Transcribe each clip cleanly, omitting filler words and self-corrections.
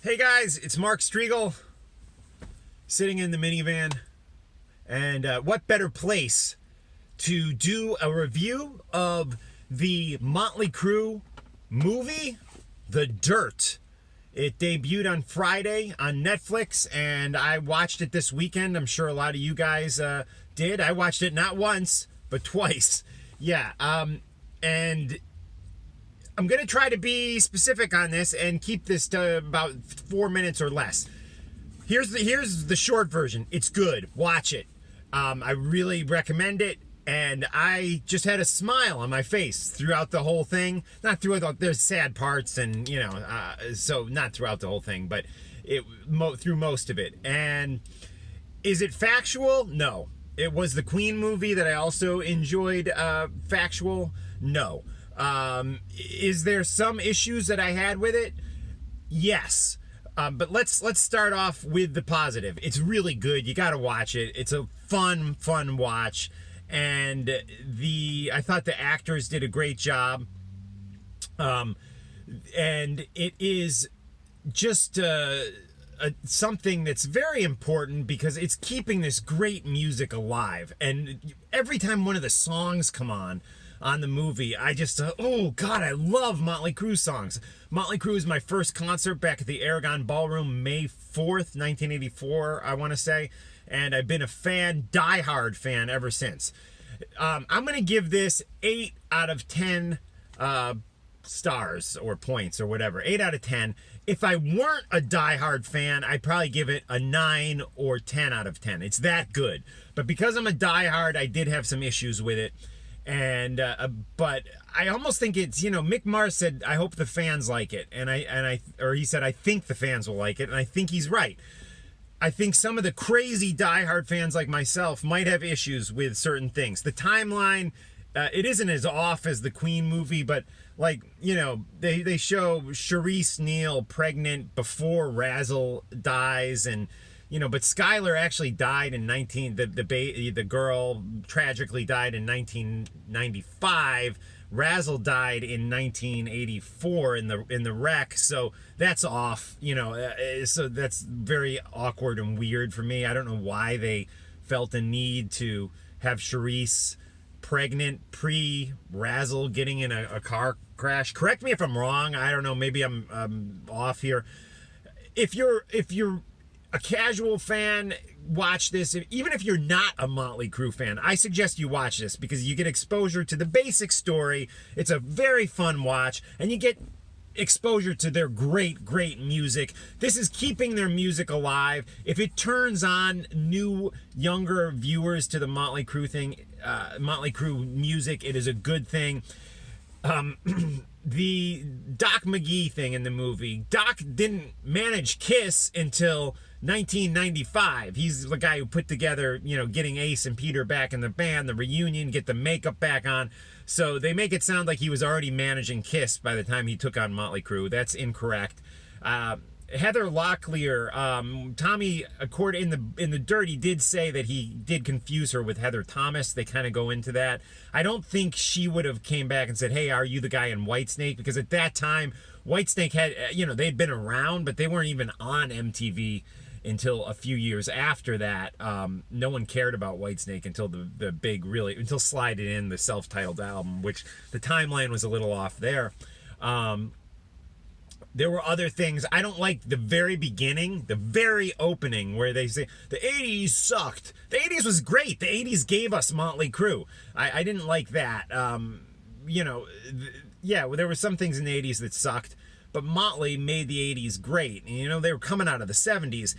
Hey guys, it's Mark Striegel sitting in the minivan. And what better place to do a review of the Motley Crue movie, The Dirt. It debuted on Friday on Netflix, and I watched it this weekend. I'm sure a lot of you guys did. I watched it not once, but twice. Yeah, and I'm going to try to be specific on this and keep this to about 4 minutes or less. Here's the short version. It's good. Watch it. I really recommend it, and I just had a smile on my face throughout the whole thing. Not throughout. There's sad parts, and so not throughout the whole thing, but through most of it. And is it factual? No. It was the Queen movie that I also enjoyed. Factual? No. Is there some issues that I had with it? Yes. But let's start off with the positive. It's really good. You got to watch it. It's a fun watch, and I thought the actors did a great job. And it is just something that's very important because it's keeping this great music alive. And every time one of the songs come on the movie, I just, oh God, I love Motley Crue songs. Motley Crue is my first concert back at the Aragon Ballroom, May 4th, 1984, I want to say. And I've been a diehard fan ever since. I'm going to give this 8 out of 10 stars or points or whatever. 8 out of 10. If I weren't a diehard fan, I'd probably give it a 9 or 10 out of 10. It's that good. But because I'm a diehard, I did have some issues with it. And but I almost think it's, Mick Mars said, I hope the fans like it, or he said, I think the fans will like it, and I think he's right. I think some of the crazy diehard fans like myself might have issues with certain things. The timeline, it isn't as off as the Queen movie, but they show Charisse Neal pregnant before Razzle dies, and but Skylar actually died in the girl tragically died in 1995. Razzle died in 1984 in the wreck, so that's off. So that's very awkward and weird for me. I don't know why they felt the need to have Charisse pregnant pre-Razzle getting in a car crash. Correct me if I'm wrong. I don't know. Maybe I'm off here. If you're a casual fan, watch this. Even if you're not a Motley Crue fan, I suggest you watch this because you get exposure to the basic story. It's a very fun watch, and you get exposure to their great music. This is keeping their music alive. If it turns on new, younger viewers to the Motley Crue music, it is a good thing. The Doc McGhee thing in the movie. Doc didn't manage Kiss until 1995. He's the guy who put together, getting Ace and Peter back in the band, the reunion, get the makeup back on. So they make it sound like he was already managing Kiss by the time he took on Motley Crue. That's incorrect. Heather Locklear, Tommy, in the Dirt, he did say that he did confuse her with Heather Thomas. They kind of go into that. I don't think she would have came back and said, hey, are you the guy in Whitesnake? Because at that time, Whitesnake had, they'd been around, but they weren't even on MTV until a few years after that. No one cared about Whitesnake until until Slide It In, the self-titled album, which the timeline was a little off there. There were other things. I don't like the very beginning, the very opening, where they say, the 80s sucked. The 80s was great. The 80s gave us Motley Crue. I didn't like that. There were some things in the 80s that sucked, but Motley made the 80s great. And, they were coming out of the 70s.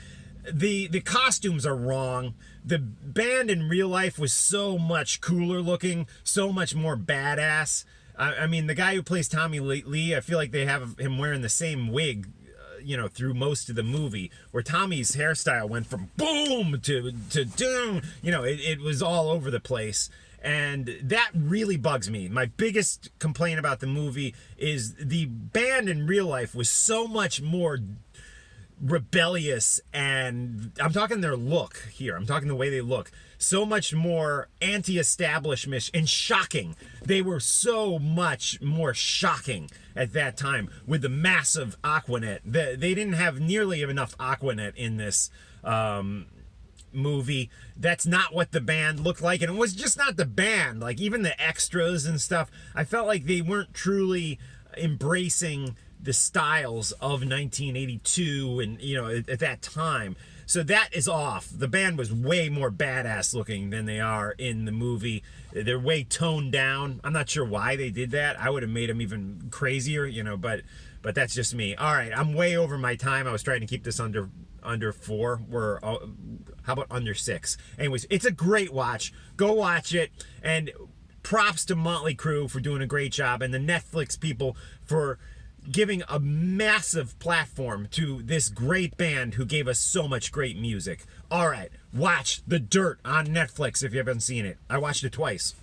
The costumes are wrong. The band in real life was so much cooler looking, so much more badass. I mean, the guy who plays Tommy Lee, I feel like they have him wearing the same wig, through most of the movie, where Tommy's hairstyle went from boom to doom. It was all over the place. And that really bugs me. My biggest complaint about the movie is the band in real life was so much more rebellious, and I'm talking their look here. I'm talking the way they look. So much more anti-establishment and shocking. They were so much more shocking at that time with the massive Aquanet. They didn't have nearly enough Aquanet in this movie. That's not what the band looked like, and it was just not the band. Like, even the extras and stuff, I felt like they weren't truly embracing the styles of 1982 and, you know, at that time. So that is off. The band was way more badass looking than they are in the movie. They're way toned down. I'm not sure why they did that. I would have made them even crazier, you know, but that's just me. All right, I'm way over my time. I was trying to keep this under 4. We're how about under 6? Anyways, it's a great watch. Go watch it, and props to Motley Crue for doing a great job, and the Netflix people for giving a massive platform to this great band who gave us so much great music. All right, watch The Dirt on Netflix if you haven't seen it. I watched it twice.